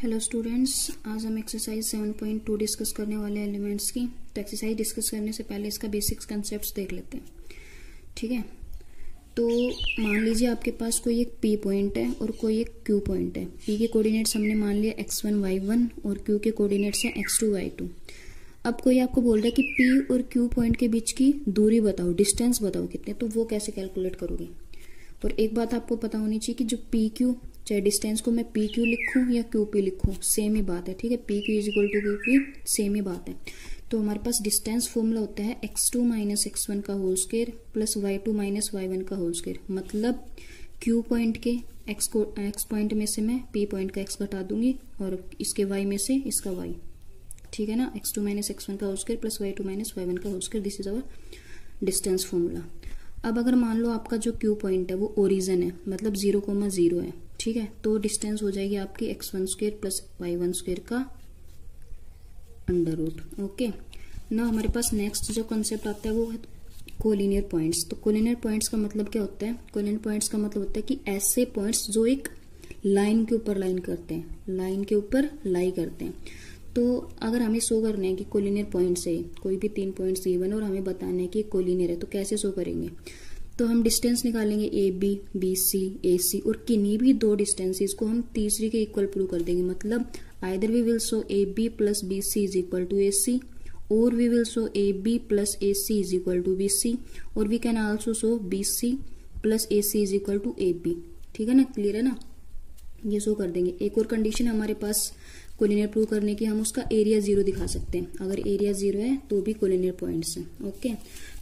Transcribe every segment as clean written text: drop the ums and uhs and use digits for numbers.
Hello students, आज हम exercise 7.2 discuss करने वाले हैं एलिमेंट्स की। तो एक्सरसाइज डिस्कस करने से पहले इसका बेसिक्स कंसेप्ट्स देख लेते हैं। ठीक है, तो मान लीजिए आपके पास कोई एक पी पॉइंट है और कोई एक क्यू पॉइंट है। पी के कोऑर्डिनेट्स हमने मान लिया x1 y1 और क्यू के कोऑर्डिनेट्स हैं x2 y2। अब कोई आपको बोल रहा है कि पी और क्यू पॉइंट के बीच की दूरी बताओ, डिस्टेंस बताओ कितने, तो वो कैसे कैलकुलेट करोगे। और एक बात आपको पता होनी चाहिए कि जो पी क्यू, चाहे डिस्टेंस को मैं पी क्यू लिखूं या क्यू पी लिखूं, सेम ही बात है। ठीक है, P Q is equal to Q P, same ही बात है। तो हमारे पास डिस्टेंस फॉर्मूला होता है x2 माइनस x1 का whole square plus y2 minus y1 का होल स्क्वायर। मतलब क्यू पॉइंट के x पॉइंट में से मैं p पॉइंट का x घटा दूंगी और इसके y में से इसका y। ठीक है ना, x2 माइनस x1 का whole square plus y2 minus y1 का whole square, this is our distance formula. अब अगर मान लो आपका जो क्यू पॉइंट है वो ओरिजिन है, मतलब 0,0 है। ठीक है, तो डिस्टेंस हो जाएगी आपकी x1 square plus y1 square का अंडर रूट। ओके ना, हमारे पास नेक्स्ट जो कंसेप्ट आता है वो है कोलिनियर पॉइंट्स। तो कोलिनियर पॉइंट्स का मतलब क्या होता है? कोलिनियर पॉइंट्स का मतलब होता है कि ऐसे पॉइंट्स जो एक लाइन के ऊपर लाइन करते हैं, लाइन के ऊपर लाई करते हैं। तो अगर हमें शो करना है कि कोलिनियर पॉइंट्स है, कोई भी 3 पॉइंट्स गिवन और हमें बताना है कि कोलिनियर है, तो कैसे शो करेंगे? तो हम डिस्टेंस निकालेंगे A B, B C, A C, और किन्हीं भी 2 डिस्टेंसेस को हम तीसरी के इक्वल प्रूव कर देंगे। मतलब either we will show A B plus B C is equal to A C, और we will show A B plus A C is equal to B C, और we can also show B C plus A C is equal to A B. ठीक है ना, clear है ना, ये show कर देंगे। एक और कंडीशन हमारे पास कोलिनियर प्रूव करने की, हम उसका एरिया 0 दिखा सकते हैं। अगर एरिया 0 है तो भी कोलिनियर पॉइंट्स हैं। ओके,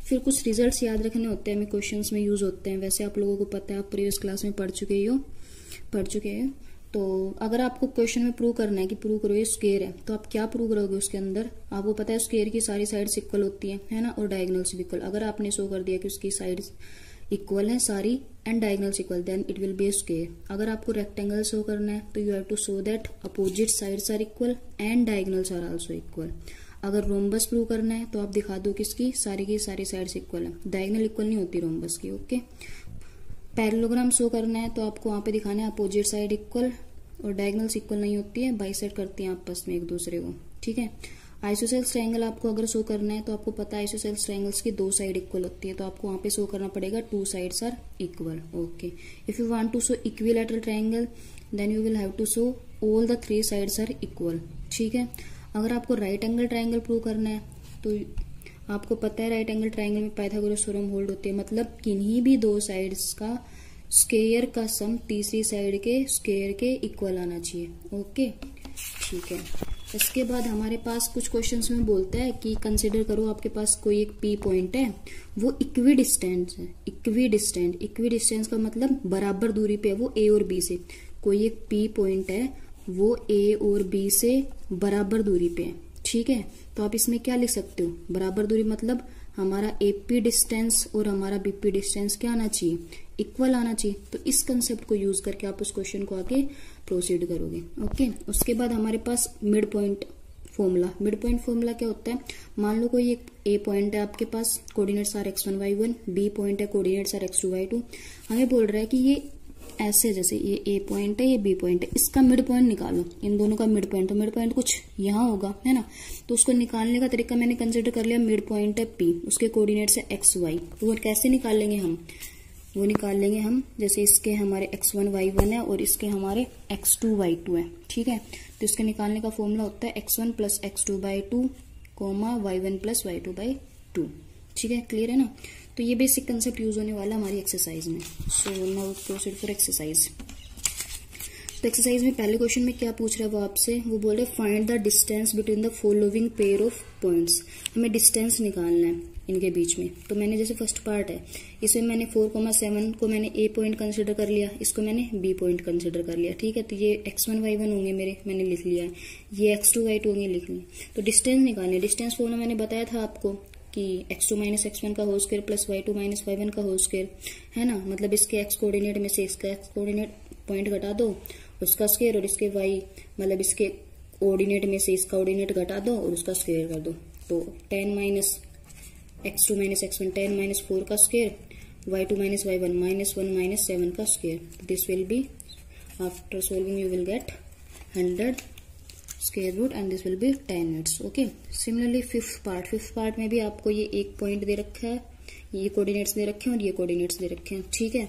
फिर कुछ रिजल्ट्स याद रखने होते हैं, हमें क्वेश्चंस में यूज होते हैं। वैसे आप लोगों को पता है, आप प्रीवियस क्लास में पढ़ चुके हैं। तो अगर आपको क्वेश्चन में प्रूव करना है कि प्रूव करो ये स्क्वायर है, तो आप क्या प्रूव करोगे उसके अंदर? आपको पता है स्क्वायर की सारी साइड्स इक्वल होती है ना, और डायगोनल्स भी इक्वल। अगर आपने शो कर दिया कि उसकी साइड्स इक्वल है सारी and diagonals equal, then it will be a square. अगर आपको रेक्टेंगल शो करना है तो you have to show that opposite sides are equal and diagonals are also equal. अगर रोम्बस प्रूव करना है तो आप दिखा दो किसकी सारी की सारी साइड्स इक्वल है, डायगोनल इक्वल नहीं होती रोम्बस की। ओके, पैरेललोग्राम शो करना है तो आपको वहां पे दिखाना है अपोजिट साइड इक्वल और डायगोनल्स इक्वल नहीं होती है, बाइसेक्ट करती हैं आपस में एक दूसरे को। ठीक है, आइसोसेल्स ट्रायंगल आपको अगर शो करना है तो आपको पता है आइसोसेल्स ट्रायंगल्स की 2 साइड इक्वल होती है, तो आपको वहां पे शो करना पड़ेगा 2 sides are equal. Okay, if you want to show equilateral triangle then you will have to show all the 3 sides are equal. ठीक है, अगर आपको राइट एंगल ट्रायंगल प्रूव करना है तो आपको पता है राइट एंगल ट्रायंगल में पाइथागोरस थ्योरम होल्ड होती है। मतलब किन्हीं भी 2 साइड्स का स्क्वायर का सम तीसरी साइड के स्क्वायर के इक्वल आना चाहिए। ओके, ठीक है। इसके बाद हमारे पास कुछ क्वेश्चंस में बोलता है कि कंसिडर करो आपके पास कोई एक पी पॉइंट है, वो इक्विडिस्टेंट है। इक्विडिस्टेंस का मतलब बराबर दूरी पे है वो ए और बी से। कोई एक पी पॉइंट है वो ए और बी से बराबर दूरी पे है। ठीक है, तो आप इसमें क्या लिख सकते हो? बराबर दूरी मतलब हमारा एपी डिस्टेंस और हमारा बीपी डिस्टेंस क्या आना चाहिए? इक्वल आना चाहिए। तो इस कंसेप्ट को यूज करके आप उस क्वेश्चन को आगे प्रोसीड करोगे। ओके, उसके बाद हमारे पास mid point formula. Mid point formula क्या होता है? मान लो कोई एक ए पॉइंट है आपके पास, coordinates are x1 y1, B point है, कोऑर्डिनेट्स आर x2 y2। हमें बोल रहा है कि ये ऐसे, जैसे ये ए पॉइंट है, ये बी पॉइंट है, इसका मिड पॉइंट निकालो, इन दोनों का मिड पॉइंट। तो मिड पॉइंट कुछ यहाँ होगा, है ना, तो उसको निकालने का तरीका मैंने कंसिडर कर लिया। मिड पॉइंट है पी, उसके कोऑर्डिनेट्स है एक्स वाई। तो वो कैसे निकालेंगे हम? वो निकालेंगे हम जैसे इसके हमारे x1 y1 है और इसके हमारे x2 y2 है। ठीक है, तो इसके निकालने का फॉर्मूला होता है x1 plus x2/2 y1 plus y2/2। ठीक है, क्लियर है ना। तो ये बेसिक कंसेप्ट यूज होने वाला हमारी एक्सरसाइज में। सो नाउ प्रोसीड फॉर एक्सरसाइज। तो एक्सरसाइज में पहले क्वेश्चन में क्या पूछ रहा है वो आपसे? वो बोल रहे find the distance between the following pair of points. हमें डिस्टेंस निकालना है इनके बीच में। तो मैंने जैसे फर्स्ट पार्ट है, इसमें मैंने 4,7 को मैंने ए पॉइंट कंसिडर कर लिया, इसको मैंने बी पॉइंट कंसिडर कर लिया। ठीक है, तो ये x1 y1 होंगे मेरे, मैंने लिख लिया है। ये x2 y2 होंगे, लिख लिया। तो डिस्टेंस निकालने, डिस्टेंस फॉर्मूला मैंने बताया था आपको कि x2 माइनस x1 का whole square plus y2 minus y1 का होल स्क्वायर, है ना। मतलब इसके x कोऑर्डिनेट में से इसका x कोऑर्डिनेट पॉइंट घटा दो, उसका स्क्वायर, और इसके y मतलब इसके कोऑर्डिनेट में से इसका कोऑर्डिनेट घटा दो और उसका स्क्वायर कर दो। तो 10 minus x2 minus x1, 10 minus 4 का square, y2 minus y1 minus 1 minus 7 का square. This will be after solving you will get 100 square root and this will be 10 units. Okay, similarly fifth part में भी आपको ये एक point दे रखा है, ये कोऑर्डिनेट्स दे रखे हैं और ये कोऑर्डिनेट्स दे रखे हैं। ठीक है,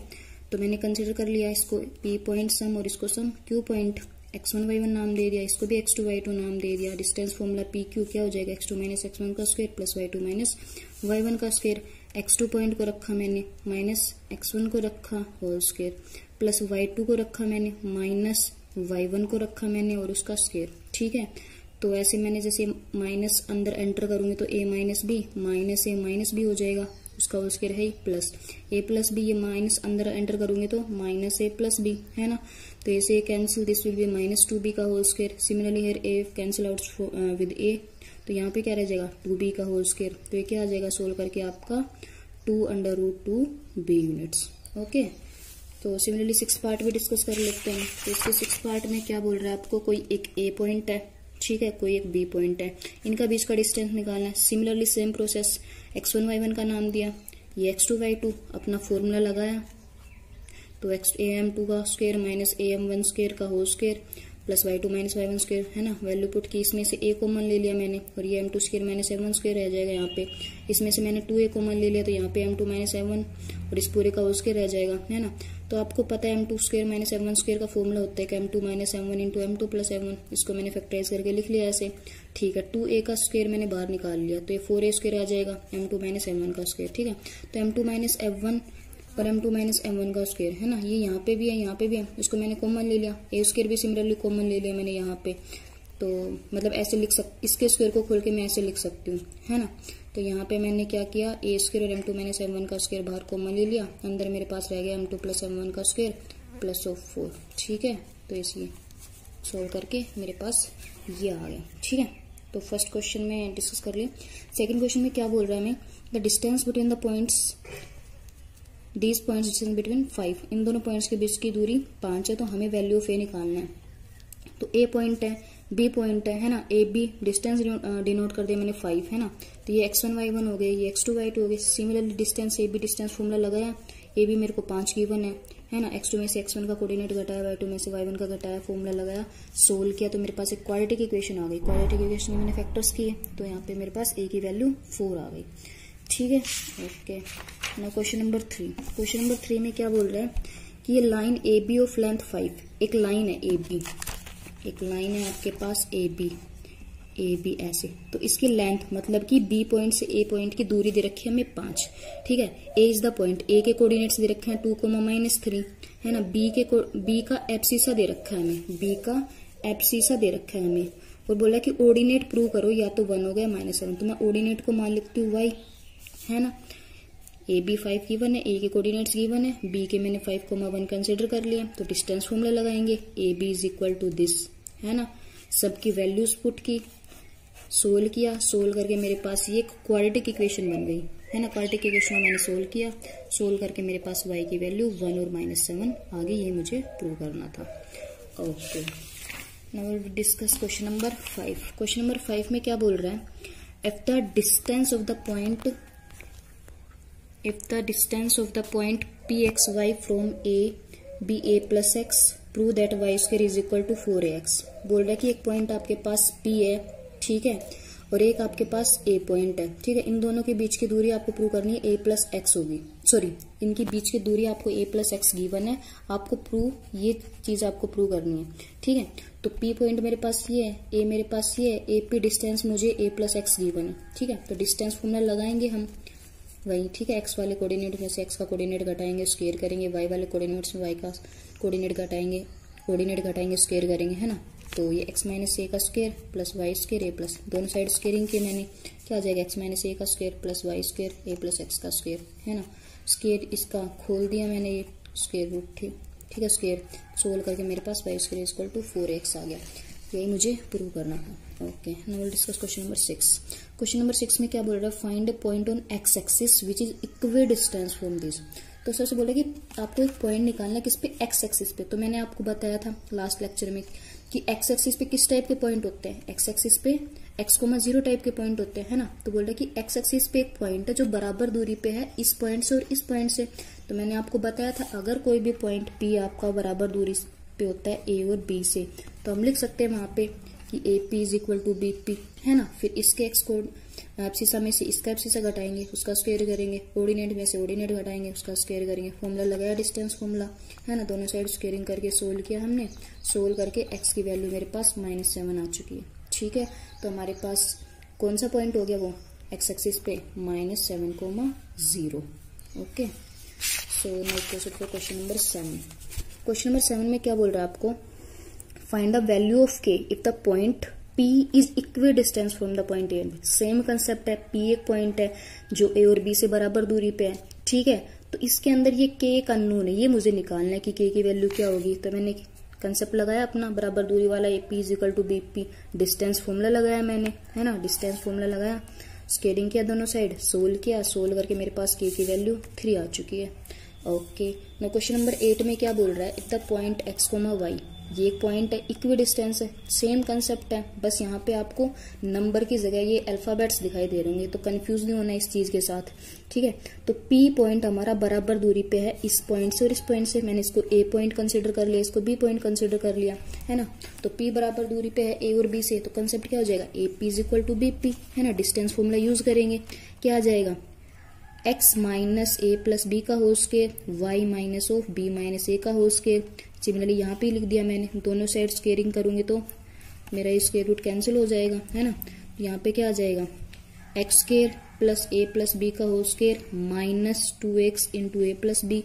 तो मैंने कंसिडर कर लिया इसको पी पॉइंट सम और इसको सम, क्यू पॉइंट x1 y1 नाम दे दिया, इसको भी x2 y2 नाम दे दिया। डिस्टेंस फॉर्मूला पी क्यू क्या हो जाएगा, x2 माइनस x1 का square plus y2 minus y1 का स्क्वायर। x2 पॉइंट को रखा मैंने माइनस x1 को रखा होल स्क्वायर प्लस y2 को रखा मैंने माइनस y1 को रखा मैंने और उसका स्क्वायर। ठीक है, तो ऐसे मैंने जैसे माइनस अंदर एंटर करूंगी तो a माइनस बी हो जाएगा, उसका होल स्क्वायर है प्लस a+b, ये माइनस अंदर एंटर करूंगे तो माइनस a+b है ना, तो ऐसे cancel, this will be minus 2b का whole square. Similarly here a cancel out with a, तो यहाँ पे क्या रह जाएगा 2b का होल स्क्वायर। तो ये क्या आ जाएगा सोल्व करके आपका 2√2b यूनिट्स। ओके, तो सिमिलरली सिक्स पार्ट भी डिस्कस कर लेते हैं। तो इसके सिक्स पार्ट में क्या बोल रहा है आपको, कोई एक a पॉइंट है, ठीक है, कोई एक b पॉइंट है, इनका बीच का डिस्टेंस निकालना है। Similarly same process, x1 y1 का नाम दिया, ये x2 y2 अपना फॉर्मूला लगाया, तो am2 का स्क्वायर माइनस am1 स्क्वायर का whole square plus y2 minus y1 square है ना। वैल्यू पुट की, इसमें से a कॉमन ले लिया मैंने और ये m2 square minus m1 square रह जाएगा यहाँ पे। इसमें से मैंने 2a कॉमन ले लिया तो यहाँ पे m2 माइनस m1 और इस पूरे का होल स्क्वायर रह जाएगा है ना। तो आपको पता है m2 square minus m1 square का फॉर्मूला होता है कि m2 minus m1 into m2 plus m1। इसको मैंने फैक्टराइज करके लिख लिया ऐसे। ठीक है, 2a का स्क्वायर मैंने बाहर निकाल लिया तो ये 4a स्क्वायर आ जाएगा m2 माइनस m1 का स्क्वायर। ठीक है, तो m2 माइनस m1 और m2 माइनस m1 का स्क्वायर है ना, ये यहाँ पे भी है, यहाँ पे भी है, इसको मैंने कॉमन ले लिया। a स्क्वायर भी सिमिलरली कॉमन ले लिया मैंने यहाँ पे, तो मतलब ऐसे लिख इसके स्क्वायर को खोल के मैं ऐसे लिख सकती हूँ है ना। तो यहाँ पे मैंने क्या किया, a स्क्वायर और m2 माइनस m1 का स्क्वायर बाहर कॉमन ले लिया, अंदर मेरे पास रह गया m2 प्लस m1 का स्क्वायर प्लस ऑफ 4। ठीक है, तो इसलिए सोल्व करके मेरे पास ये आ गया। ठीक है, तो फर्स्ट क्वेश्चन में डिस्कस कर लिया। सेकेंड क्वेश्चन में क्या बोल रहा है हमें, the distance between the points, these points distance between 5, इन दोनों पॉइंट्स के बीच की दूरी 5 है, तो हमें वैल्यू ऑफ ए निकालना है। तो ए पॉइंट है, बी पॉइंट है ना, ए बी डिस्टेंस डिनोट कर दिया मैंने 5 है ना, तो ये x1 y1 हो गए, ये x2 y2 हो गए। Similarly distance A B distance formula लगाया, ए बी मेरे को 5 गिवन है ना, x2 में से x1 का कोऑर्डिनेट घटाया, y2 में से y1 का घटाया, फॉर्मूला लगाया, सोल्व किया तो मेरे पास एक क्वाड्रेटिक इक्वेशन आ गई। क्वाड्रेटिक इक्वेशन में मैंने फैक्टर्स किए तो यहाँ पे मेरे पास ए की वैल्यू 4 आ गई। ठीक है, okay. Now question number 3। Question number 3 में क्या बोल रहा है कि ये line A B of length 5, एक लाइन है ए बी, एक लाइन है आपके पास ए बी ऐसे, तो इसकी लेंथ मतलब कि बी पॉइंट से ए पॉइंट की दूरी दे रखी है हमें 5। ठीक है, ए इज द पॉइंट, ए के कोऑर्डिनेट्स दे रखे हैं 2, -3 है ना, बी का एब्सिसा दे रखा है हमें, बी का एब्सिसा दे रखा है हमें, और बोला कि ऑर्डिनेट प्रूव करो, या तो 1 हो गया -7, तो मैं ऑर्डिनेट को मान लिखती हूँ y है ना। ए बी 5 गिवन है, ए के कोऑर्डिनेट्स गिवन है, बी के मैंने 5,1 कंसिडर कर लिया, तो डिस्टेंस फॉर्मूला लगाएंगे, A B is equal to this है ना। सबकी वैल्यूज पुट की, सोल्व किया, सोल्व करके मेरे पास ये क्वाड्रेटिक इक्वेशन बन गई है ना। क्वाड्रेटिक इक्वेशन मैंने सोल्व किया, सोल्व करके मेरे पास y की वैल्यू 1 और -7 आ गई, ये मुझे प्रूव करना था। Okay, now will discuss question number 5। Question number 5 में क्या बोल रहा है, if the distance of the point pxy from a be a plus x, prove that y square is equal to 4ax। बोल रहा है कि एक पॉइंट आपके पास p है, ठीक है, और एक आपके पास a पॉइंट है, ठीक है, इन दोनों के बीच की दूरी आपको प्रूव करनी है a प्लस एक्स होगी, सॉरी इनकी बीच की दूरी आपको a प्लस एक्स गिवन है, आपको प्रूव, ये चीज आपको प्रूव करनी है। ठीक है, तो p पॉइंट मेरे पास ये है, a मेरे पास ये है, a p डिस्टेंस मुझे a प्लस एक्स गिवन है। ठीक है, तो डिस्टेंस फॉर्मूला लगाएंगे हम वही, ठीक है, x वाले कोऑर्डिनेट में से x का कोऑर्डिनेट घटाएंगे, स्क्वायर करेंगे, y वाले कोऑर्डिनेट्स में y का कोऑर्डिनेट घटाएंगे, स्क्वायर करेंगे है ना। तो ये x माइनस ए का square plus y square a plus, दोनों साइड स्क्वेयरिंग की मैंने, क्या आ जाएगा x माइनस ए का square plus y square a plus x का स्क्वायर है ना। स्क्वायर इसका खोल दिया मैंने, ये स्क्वायर रूट, ठीक है, स्क्वायर सोल्व करके मेरे पास y square equal to 4x आ गया, यही मुझे प्रूव करना था। Okay, now will discuss question number 6। Question number 6 में क्या बोल रहा है, find a point on X axis which is equidistant from this. तो सबसे बोला कि आपको एक पॉइंट निकालना है किस पे, एक्स एक्सिस पे। तो मैंने आपको बताया था लास्ट लेक्चर में कि एक्स एक्सिस पे किस टाइप के पॉइंट होते हैं, एक्स एक्सिस पे x,0 टाइप के पॉइंट होते हैं है ना। तो बोल रहा है कि एक्स एक्सिस पे एक पॉइंट है जो बराबर दूरी पे है इस पॉइंट से और इस पॉइंट से। तो मैंने आपको बताया था अगर कोई भी पॉइंट P आपका बराबर दूरी पे होता है A और B से, तो हम लिख सकते हैं वहां पे कि A P is equal to B P, है ना। फिर इसके एक्स को एब्सिसा में से इसका एब्सिसा घटाएंगे, उसका स्क्वायर करेंगे, ऑर्डिनेट में से ऑर्डिनेट घटाएंगे, उसका स्क्वायर करेंगे। फॉर्मूला लगाया डिस्टेंस फॉर्मूला, है ना। दोनों साइड स्क्वेयरिंग करके सोल्व किया हमने। सोल्व करके एक्स की वैल्यू मेरे पास -7 आ चुकी है, ठीक है। तो हमारे पास कौन सा पॉइंट हो गया, वो एक्स एक्सिस पे -7,0। Okay, so next proceed for question number 7। Question number 7 में क्या बोल रहा है आपको, फाइंड द वैल्यू ऑफ के if the point P is equidistant from the point A. Same concept है, P एक पॉइंट है जो A और B से बराबर दूरी पे है, ठीक है। तो इसके अंदर ये K एक अननोन है, ये मुझे निकालना है कि K की वैल्यू क्या होगी। तो मैंने कंसेप्ट लगाया अपना बराबर दूरी वाला, A P is equal to B P. Distance formula लगाया मैंने, है ना। डिस्टेंस फॉर्मूला लगाया, स्केलिंग किया दोनों साइड, सोल्व किया। सोल्व करके मेरे पास K की वैल्यू 3 आ चुकी है। ओके, नो क्वेश्चन नंबर 8 में क्या बोल रहा है, if the point x, y, ये एक पॉइंट है, इक्वी डिस्टेंस है, सेम कंसेप्ट है, बस यहाँ पे आपको नंबर की जगह ये अल्फाबेट्स दिखाई दे रहे होंगे, तो कंफ्यूज नहीं होना इस चीज के साथ, ठीक है। तो P पॉइंट हमारा बराबर दूरी पे है इस पॉइंट से और इस पॉइंट से। मैंने इसको A पॉइंट कंसिडर कर लिया, इसको B पॉइंट कंसिडर कर लिया, है ना। तो P बराबर दूरी पे है A और B से, तो कंसेप्ट क्या हो जाएगा, A P is equal to B P, है ना। डिस्टेंस फॉर्मूला यूज करेंगे, क्या आ जाएगा, x minus a plus b का whole square, y minus of b minus a का होल स्क्वायर। सिमिलरली यहाँ पे लिख दिया मैंने, दोनों साइड स्क्वेयरिंग करूंगी तो मेरा स्क्वायर रूट कैंसिल हो जाएगा, है ना। यहाँ पे क्या आ जाएगा, x square plus a plus b का whole square minus 2x into a plus b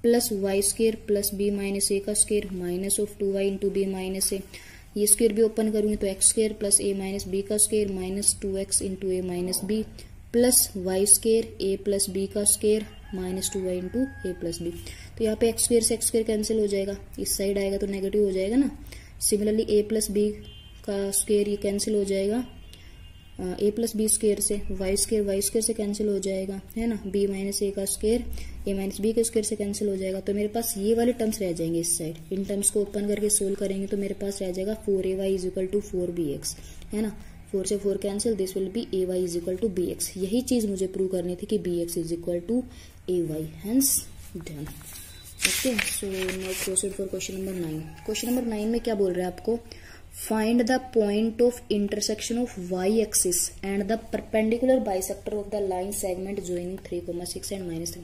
plus y square plus b minus a का square minus of 2y into b minus a. ये स्क्वायर भी ओपन करूंगी तो x square plus a minus b का square minus 2x into a minus b plus y square a plus b का square minus 2y into a plus b. तो यहाँ पे x square से एक्स स्क्वायर कैंसिल हो जाएगा, इस side आएगा तो नेगेटिव हो जाएगा ना। सिमिलरली ए प्लस बी का स्क्वायर ये कैंसिल हो जाएगा ए प्लस बी स्क्वायर से, वाई स्क्वायर से कैंसिल हो जाएगा, है ना। बी माइनस ए का स्क्वायर ए माइनस बी के स्क्वायर से कैंसिल हो जाएगा। तो मेरे पास ये वाले टर्म्स रह जाएंगे इस साइड। इन टर्म्स को ओपन करके सोल्व करेंगे तो मेरे पास रह जाएगा 4ay is equal to 4bx, है ना। 4 से 4 cancel, this will be ay is equal to bx। यही चीज मुझे प्रूव करनी थी कि bx is equal to ay, hence done. Okay, so now proceed for question number 9। Question number 9 में क्या बोल रहा है आपको, find the point of intersection of Y axis and the perpendicular bisector of the line segment joining 3,6 and -3।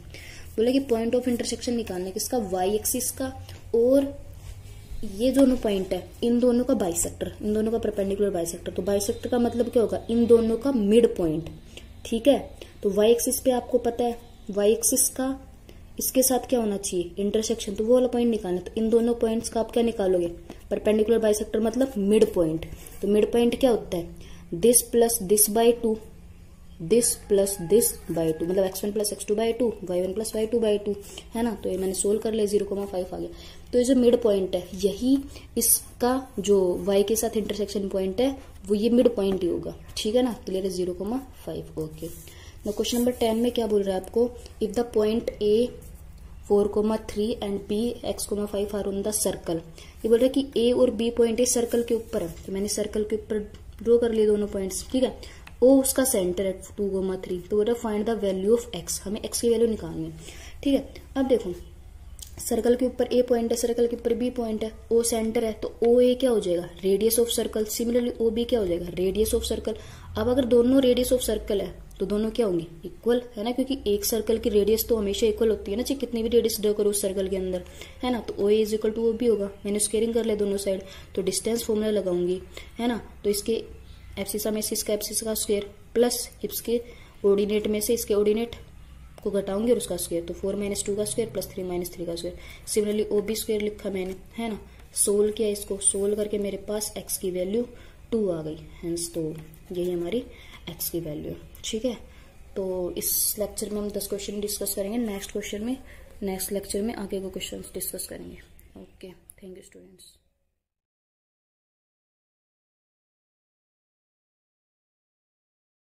बोला कि point of intersection निकालने किसका, वाई एक्सिस का और ये दोनों पॉइंट है, इन दोनों का बाइसेक्टर, इन दोनों का परपेंडिकुलर बाइसेक्टर। तो बाइसेक्टर का मतलब क्या होगा, इन दोनों का मिड पॉइंट, ठीक है। तो वाई एक्सिस पे आपको पता है वाई एक्सिस का इसके साथ क्या होना चाहिए, इंटरसेक्शन, तो वो वाला पॉइंट निकालना। तो इन दोनों पॉइंट्स का आप क्या निकालोगे, परपेंडिकुलर बाइसेक्टर मतलब मिड पॉइंट। तो मिड पॉइंट क्या होता है, this plus this by 2, this plus this by 2, मतलब x1 plus x2 bye 2, y1 plus y2 bye 2, है ना। तो ये मैंने सोल्व कर लिया, 0,5 आ गया। तो ये जो मिड पॉइंट है, यही इसका जो y के साथ इंटरसेक्शन पॉइंट है वो ये मिड पॉइंट ही होगा, ठीक है ना। क्लियर है, 0,5। ओके, ना क्वेश्चन नंबर 10 में क्या बोल रहा है आपको, if the point A 4,3 and B x,5 are on the circle. ये बोल रहा है कि A और B पॉइंट इस सर्कल के ऊपर है, तो मैंने सर्कल के ऊपर ड्रॉ कर लिए दोनों पॉइंट्स, ठीक है। O उसका सेंटर है 2,3, तो बोल रहा है find the value of x, हमें x की वैल्यू निकालनी है, ठीक है। अब देखो सर्कल के ऊपर A पॉइंट है, सर्कल के ऊपर B पॉइंट है, O सेंटर है, तो OA क्या हो जाएगा, radius of circle. Similarly OB क्या हो जाएगा, रेडियस ऑफ सर्कल। अब अगर दोनों रेडियस ऑफ सर्कल है तो दोनों क्या होंगे, इक्वल, है ना, क्योंकि एक सर्कल की रेडियस तो हमेशा इक्वल होती है ना, चाहे कितनी भी रेडियस ड्रॉ करो उस सर्कल के अंदर, है ना। तो OA is equal to OB होगा। मैंने स्क्वेयरिंग कर लिया दोनों साइड, तो डिस्टेंस फॉर्मूला लगाऊंगी, है ना। तो इसके एब्सिसा में से इसका एब्सिसा का स्क्वायर प्लस इसके ऑर्डिनेट में से इसके ऑर्डिनेट को घटाऊंगी और उसका स्क्वायर, तो 4 - 2 का स्क्वायर प्लस 3 - 3 का स्क्वायर। सिमिलरली OB स्क्वायर लिखा मैंने, है ना। सोल्व किया, इसको सोल्व करके मेरे पास x की वैल्यू 2 आ गई, हेंस तो यही हमारी x की वैल्यू है, ठीक है। तो इस लेक्चर में हम 10 क्वेश्चन डिस्कस करेंगे, नेक्स्ट लेक्चर में आगे को क्वेश्चन डिस्कस करेंगे। Okay, thank you students.